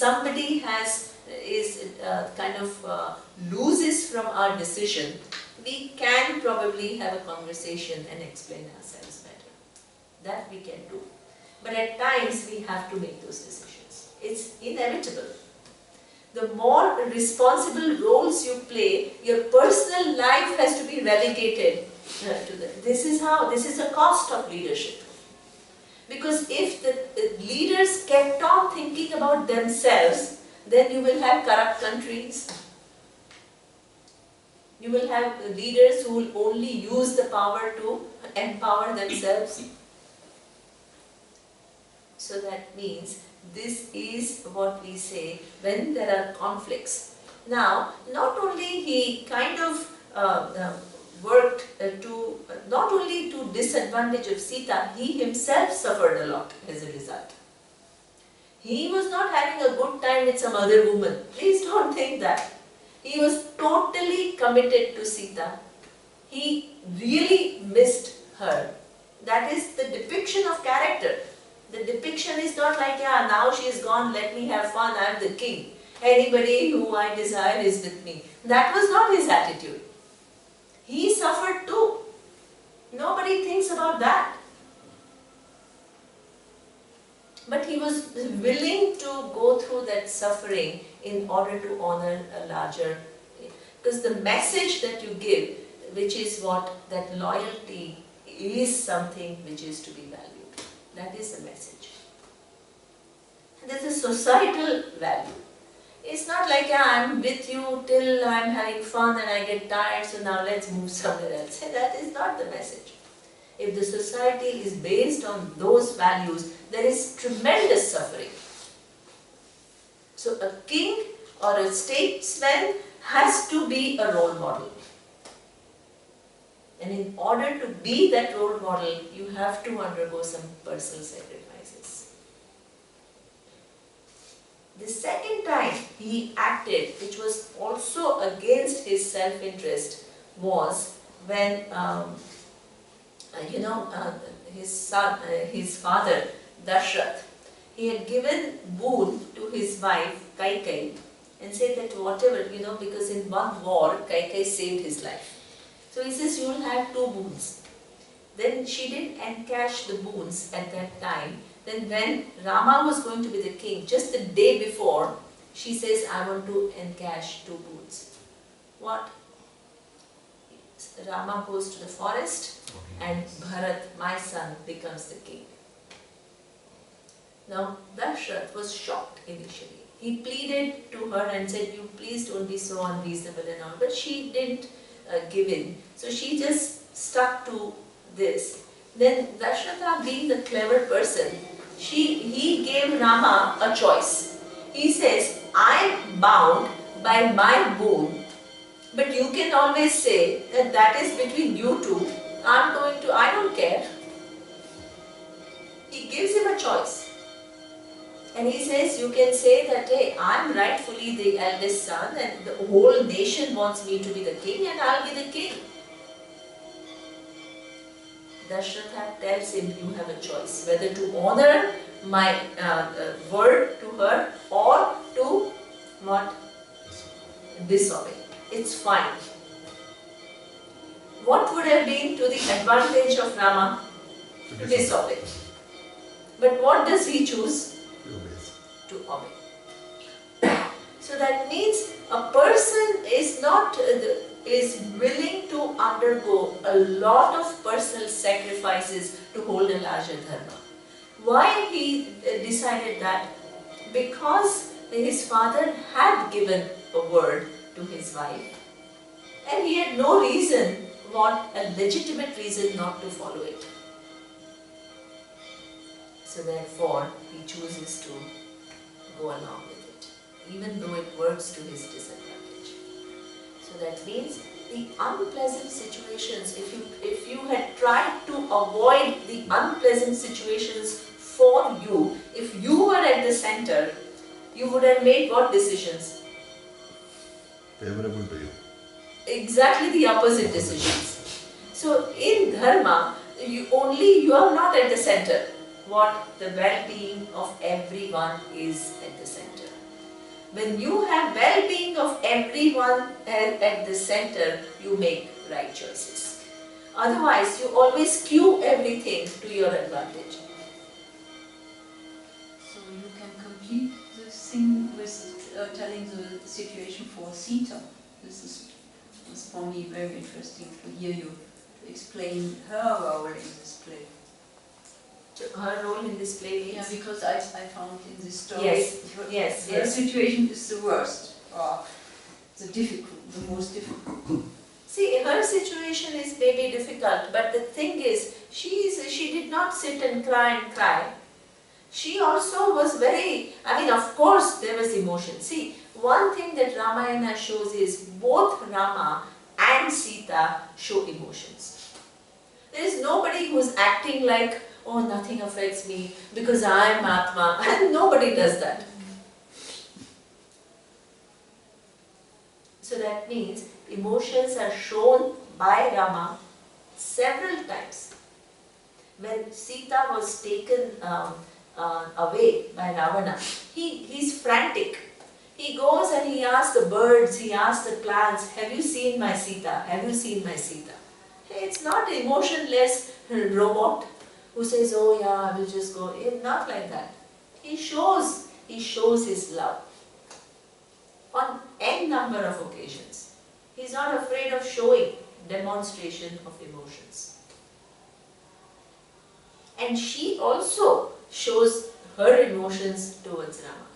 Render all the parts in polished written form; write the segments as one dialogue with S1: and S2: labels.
S1: somebody loses from our decision, we can probably have a conversation and explain ourselves better. That we can do. But at times we have to make those decisions. It's inevitable. The more responsible roles you play, your personal life has to be relegated to that. This is the cost of leadership. Because if the leaders kept on thinking about themselves, then you will have corrupt countries. You will have leaders who will only use the power to empower themselves. So that means this is what we say when there are conflicts. Now, not only he kind of worked not only to disadvantage of Sita, he himself suffered a lot as a result. He was not having a good time with some other woman. Please don't think that. He was totally committed to Sita. He really missed her. That is the depiction of character. The depiction is not like, yeah, now she is gone, let me have fun, I am the king. Anybody who I desire is with me. That was not his attitude. He suffered too. Nobody thinks about that. But he was willing to go through that suffering in order to honor a larger. Because the message that you give, which is that loyalty is something which is to be valued. That is the message. And there's a societal value. It's not like, yeah, I'm with you till I'm having fun and I get tired, so now let's move somewhere else. That is not the message. If the society is based on those values, there is tremendous suffering. So a king or a statesman has to be a role model. And in order to be that role model, you have to undergo some personal sacrifices. The second time he acted, which was also against his self-interest, was when his father Dashrath, he had given boon to his wife Kaikai and said that whatever, because in one war Kaikai saved his life. So he says, you will have 2 boons. Then she didn't encash the boons at that time. Then when Rama was going to be the king, just the day before, she says, I want to encash 2 boons. What? Rama goes to the forest and Bharat, my son, becomes the king. Now, Dashrath was shocked initially. He pleaded to her and said, you please don't be so unreasonable and all. But she didn't give in. So she just stuck to this. Then Dashratha, being the clever person, he gave Rama a choice. He says, I am bound by my boon, but you can always say that is between you two. I don't care. He gives him a choice. And he says, you can say that, hey, I'm rightfully the eldest son and the whole nation wants me to be the king and I'll be the king. Dashratha tells him, you have a choice, whether to honor my word to her or to what? Disobey. It's fine. What would have been to the advantage of Rama? To disobey. But what does he choose? To obey. So that means a person is willing to undergo a lot of personal sacrifices to hold a larger dharma. Why he decided that? Because his father had given a word to his wife and he had no reason, a legitimate reason not to follow it. So therefore he chooses to go along with it, even though it works to his disadvantage. So that means the unpleasant situations, if you had tried to avoid the unpleasant situations for you, if you were at the center, you would have made what decisions?
S2: Favorable to you.
S1: Exactly the opposite decisions. So in dharma, you are not at the center. What? The well-being of everyone is at the center. When you have well-being of everyone at the center, you make right choices. Otherwise, you always skew everything to your advantage.
S3: So you can complete this thing with telling the situation for Sita. This was for me very interesting to hear you explain her role in this play.
S1: Her role in this play means?
S3: Yeah, because I found in this story,
S1: yes,
S3: her situation is the worst, or the most difficult.
S1: See, her situation is maybe difficult, but the thing is, she did not sit and cry. She also was very, of course there was emotion. See, one thing that Ramayana shows is both Rama and Sita show emotions. There is nobody who's acting like, oh, nothing affects me because I am Atma, and nobody does that. So that means emotions are shown by Rama several times. When Sita was taken away by Ravana, he's frantic. He goes and he asks the birds, he asks the plants, have you seen my Sita? Have you seen my Sita? It's not an emotionless robot who says, oh yeah, I will just go. It's not like that. He shows his love on n number of occasions. He's not afraid of showing demonstration of emotions. And she also shows her emotions towards Rama.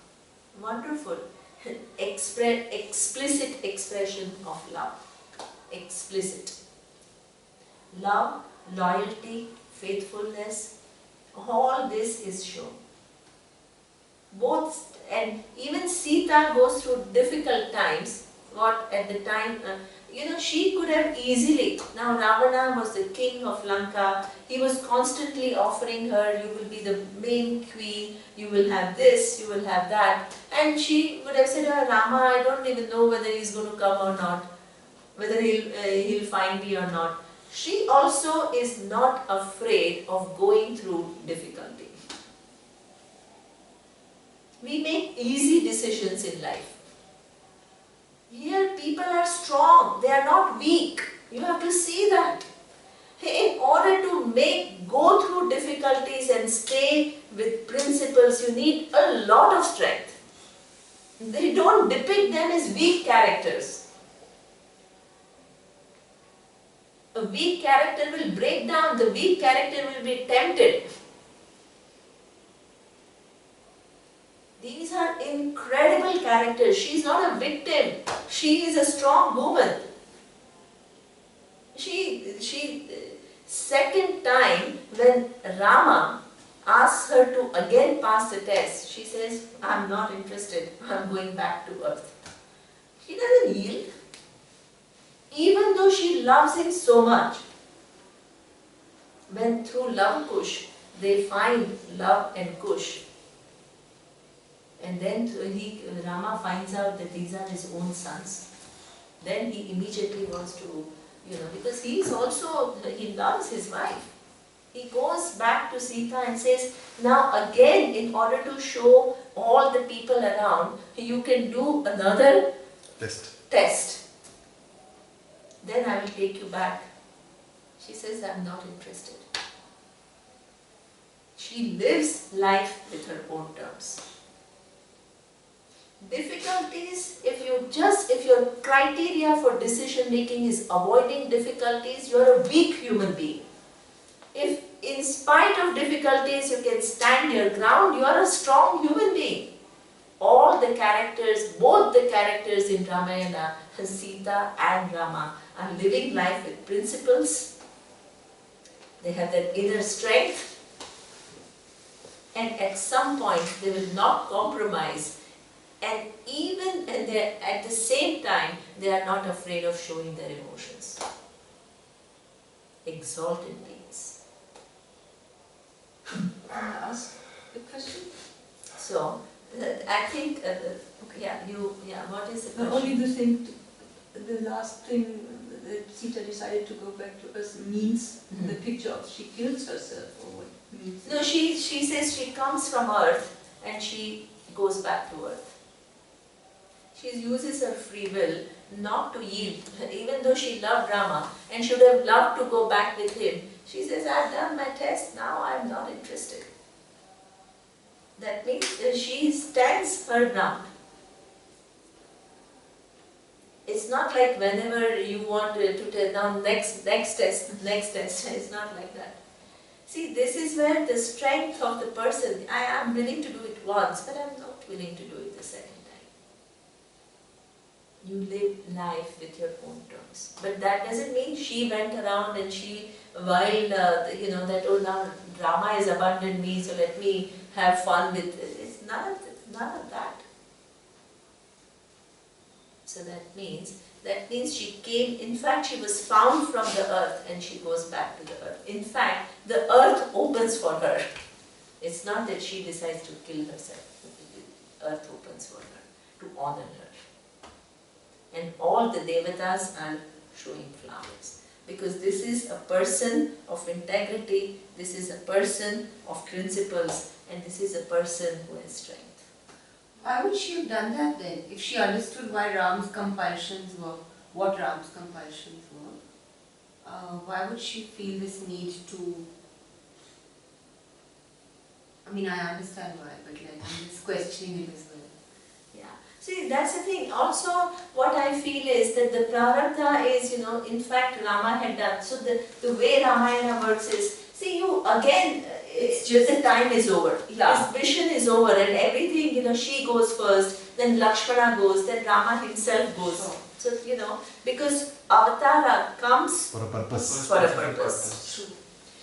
S1: Wonderful. Explicit expression of love. Explicit. Love, loyalty, faithfulness, all this is shown. Both, and even Sita goes through difficult times. What at the time, she could have easily, now Ravana was the king of Lanka, he was constantly offering her, you will be the main queen, you will have this, you will have that. And she would have said, oh, Rama, I don't even know whether he's going to come or not, whether he'll find me or not. She also is not afraid of going through difficulty. We make easy decisions in life. Here people are strong, they are not weak. You have to see that. In order to go through difficulties and stay with principles, you need a lot of strength. They don't depict them as weak characters. A weak character will break down, the weak character will be tempted. These are incredible characters. She is not a victim. She is a strong woman. Second time when Rama asks her to again pass the test, she says, I'm not interested. I'm going back to earth. She doesn't yield. Even though she loves him so much. When through Love Kush, they find love and Kush. And then Rama finds out that these are his own sons. Then he immediately wants to, because he loves his wife. He goes back to Sita and says, now again, in order to show all the people around, you can do another test. Then I will take you back. She says, I'm not interested. She lives life with her own terms. Difficulties, if your criteria for decision making is avoiding difficulties, you are a weak human being. If in spite of difficulties you can stand your ground, you are a strong human being. All the characters, both the characters in Ramayana, Sita and Rama, are living life with principles. They have that inner strength. And at some point they will not compromise. And at the same time, they are not afraid of showing their emotions. Exalted beings.
S3: Can I ask a question?
S1: So, I think, what is the question?
S3: Only the last thing that Sita decided to go back to Earth means the picture of she kills herself, or what means?
S1: No, she says she comes from Earth and she goes back to Earth. She uses her free will not to yield. Even though she loved Rama and should have loved to go back with him, she says, I've done my test, now I'm not interested. That means she stands her ground. It's not like whenever you want to tell down next test. It's not like that. See, this is where the strength of the person, I am willing to do it once, but I'm not willing to do it the second time. You live life with your own terms. But that doesn't mean she went around and she, while, that, oh, now Rama has abandoned me, so let me have fun with it. It's none of that. So that means she came, in fact she was found from the earth and she goes back to the earth. In fact, the earth opens for her. It's not that she decides to kill herself. The earth opens for her to honor her. And all the devatas are showing flowers. Because this is a person of integrity, this is a person of principles, and this is a person who has strength.
S4: Why would she have done that then? If she understood why Ram's compulsions were, what Ram's compulsions were, why would she feel this need to... I mean, I understand why, but like, I'm just questioning it as well.
S1: Yeah. See, that's the thing. Also, what I feel is that the prarabdha is, in fact, Rama had done. So the way Ramayana works is, see, you again, it's just the time is over.
S4: Yeah.
S1: His mission is over and everything, she goes first, then Lakshmana goes, then Rama himself goes. So, because avatara comes
S2: For a purpose.
S1: for a purpose.
S4: True.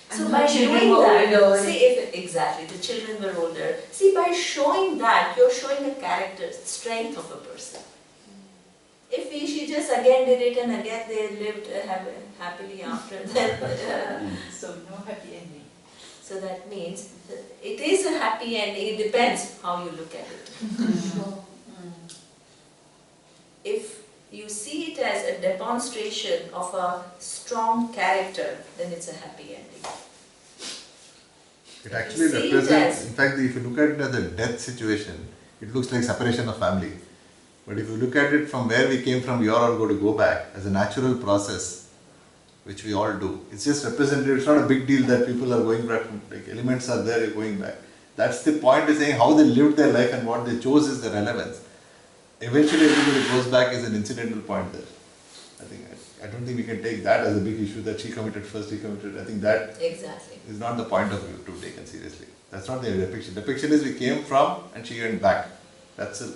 S1: So
S4: And
S1: by
S4: her children
S1: doing
S4: were
S1: that,
S4: older.
S1: exactly, the children were older. See, by showing that, you're showing a character, strength of a person. If she just again did it and again they lived happily after, then...
S3: So no happy ending.
S1: So that means that it is a happy ending, it depends how you look at it. If you see it as a demonstration of a strong character, then it's a happy ending.
S2: It actually
S1: See it
S2: represents,
S1: as-
S2: in fact, if you look at it as a death situation, it looks like separation of family. But if you look at it from where we came from, we are all going to go back as a natural process, which we all do. It's just representative. It's not a big deal that people are going back. Like elements are there, you're going back. That's the point, is saying how they lived their life and what they chose is the relevance. Eventually, everybody goes back as an incidental point there. I don't think we can take that as a big issue that she committed first, he committed. I think that
S1: Exactly.
S2: is not the point of view to be taken seriously. That's not the depiction. Depiction is we came from and she went back. That's a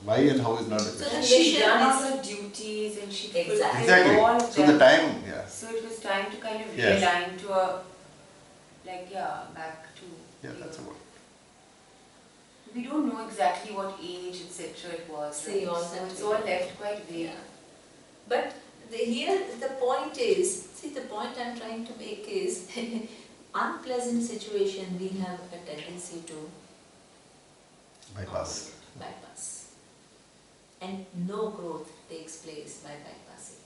S2: why and how is not a
S1: So
S2: question.
S1: the
S4: She
S1: mission
S4: done all
S1: is...
S4: her duties and she
S1: Exactly.
S4: fulfilled
S2: Exactly.
S4: all of
S2: So
S4: them.
S2: the time, yeah.
S4: So it was time to kind of
S2: Yes.
S4: realign to a, back to...
S2: Yeah, that's about it.
S4: We don't know exactly what age, etc. it was.
S1: See,
S4: right?
S1: all
S4: So
S1: that
S4: it's
S1: we
S4: all
S1: don't.
S4: left quite vague.
S1: Yeah. But here the point is, see, the point I'm trying to make is, unpleasant situation we have a tendency to
S2: Bypass.
S1: bypass. And no growth takes place by bypassing.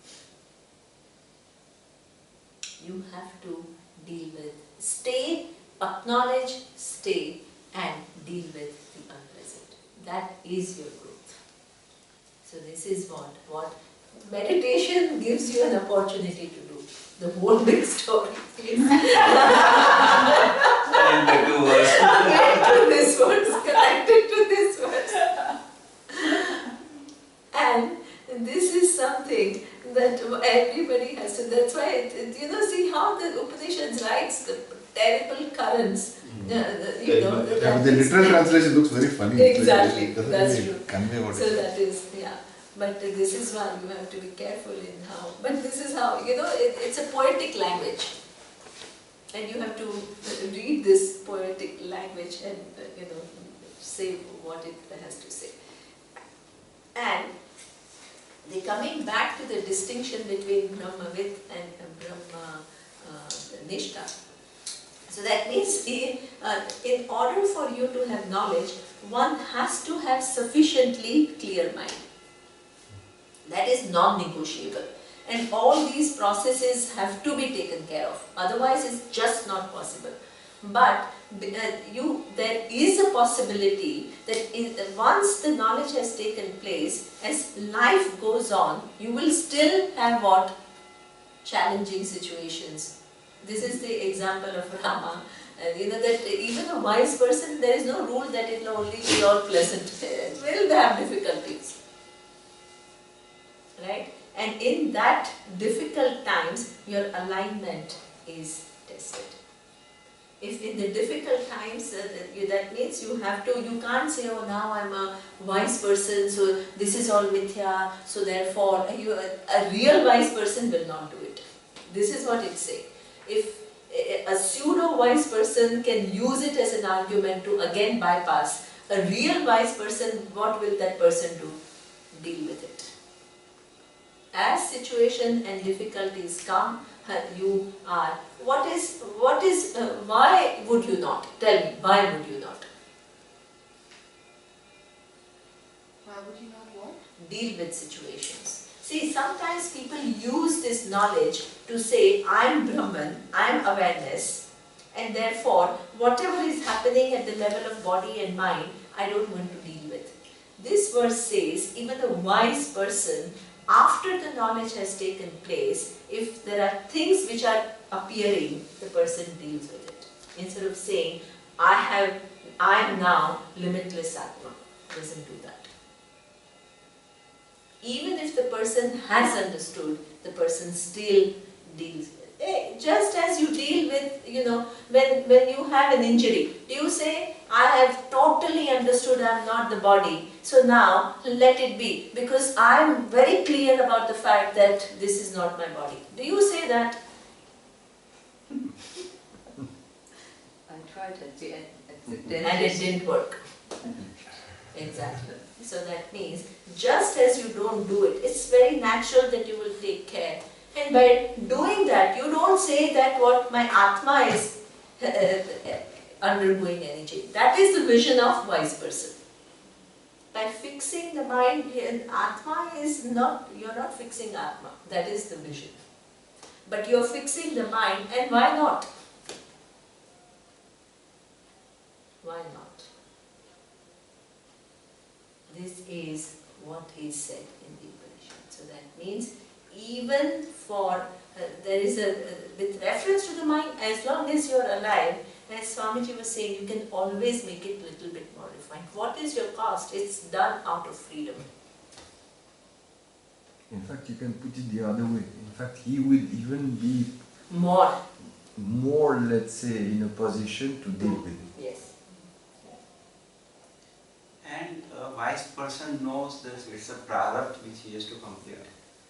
S1: You have to deal with, stay, acknowledge, stay, and deal with the unpleasant. That is your growth. So this is what meditation gives you an opportunity to do. The whole big story is
S5: And the two words.
S1: connected to this verse, connected to this verse. And this is something that everybody has to, that's why, see how the Upanishads writes the terrible currents.
S2: The literal translation looks very funny.
S1: Exactly,
S2: It doesn't
S1: that's
S2: really
S1: true.
S2: convey what
S1: So
S2: it is.
S1: that is, yeah. But this is why you have to be careful in how, but this is how, it's a poetic language. And you have to read this poetic language and, say what it has to say. And coming back to the distinction between Brahmavit and Brahma Nishtha. So that means in order for you to have knowledge, one has to have sufficiently clear mind. That is non-negotiable. And all these processes have to be taken care of. Otherwise, it's just not possible. But there is a possibility that once the knowledge has taken place, as life goes on, you will still have what? Challenging situations. This is the example of Rama. And that even a wise person, there is no rule that it will only be all pleasant. It will have difficulties. Right? And in that difficult times, your alignment is tested. If in the difficult times, that means you can't say, oh, now I'm a wise person, so this is all mithya, so therefore a real wise person will not do it. This is what it's saying. If a pseudo-wise person can use it as an argument to again bypass, a real wise person, what will that person do? Deal with it. As situation and difficulties come, you are, why would you not? Tell me, why would you not?
S4: Why would you not what?
S1: Deal with situations. See, sometimes people use this knowledge to say, I am Brahman, I am awareness, and therefore, whatever is happening at the level of body and mind, I don't want to deal with. This verse says, even a wise person, after the knowledge has taken place, if there are things which are appearing, the person deals with it. Instead of saying, I am now limitless Atma. Doesn't do that. Even if the person has understood, the person still deals with it. Just as you deal with, when you have an injury, do you say, I have totally understood I am not the body, so now let it be, because I am very clear about the fact that this is not my body. Do you say that?
S3: I tried at the end.
S1: And it didn't work. Exactly. So that means, just as you don't do it, it's very natural that you will take care. And by doing that, you don't say that what my Atma is undergoing any change. That is the vision of wise person. By fixing the mind, Atma is not, you're not fixing Atma. That is the vision. But you're fixing the mind, and why not? Why not? This is what is said in the Upanishad. So that means, even for, there is with reference to the mind, as long as you're alive, as Swamiji was saying, you can always make it a little bit more refined. What is your cost? It's done out of freedom.
S5: In fact, you can put it the other way. In fact, he would even be more, let's say, in a position to deal with it.
S1: Yes.
S6: And a wise person knows this, it's a prarabdha which he has to complete.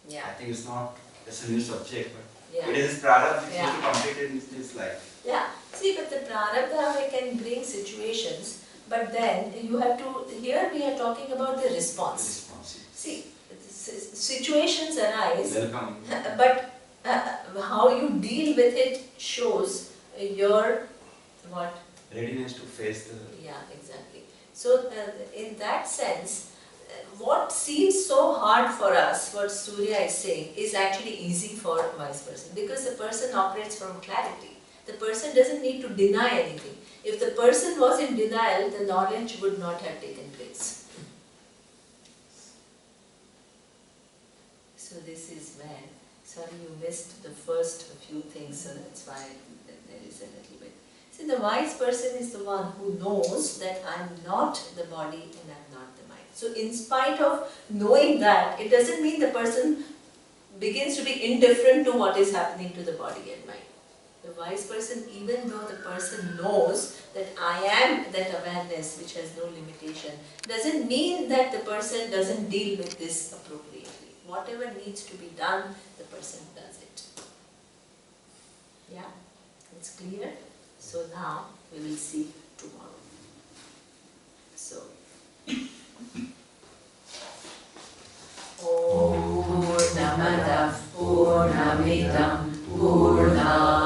S1: Yeah.
S6: I think it's not, it's a new subject, but
S1: Yeah.
S6: it is his prarabdha which he
S1: Yeah.
S6: has to complete in his life.
S1: Yeah. See, but the prarabdha can bring situations, but then you have to, here we are talking about the response.
S6: Responsive.
S1: See, situations arise,
S6: Welcome.
S1: but how you deal with it shows your what?
S6: Readiness to face the...
S1: Yeah, exactly. So in that sense, what seems so hard for us, what Surya is saying, is actually easy for a wise person, because the person operates from clarity. The person doesn't need to deny anything. If the person was in denial, the knowledge would not have taken place. So this is when, sorry you missed the first few things, so that's why there is a little bit. See, the wise person is the one who knows that I am not the body and I am not the mind. So in spite of knowing that, it doesn't mean the person begins to be indifferent to what is happening to the body and mind. The wise person, even though the person knows that I am that awareness which has no limitation, doesn't mean that the person doesn't deal with this appropriately. Whatever needs to be done, the person does it. Yeah? It's clear? So now we will see tomorrow. So, Om Purnamadav Purnamidam Purnam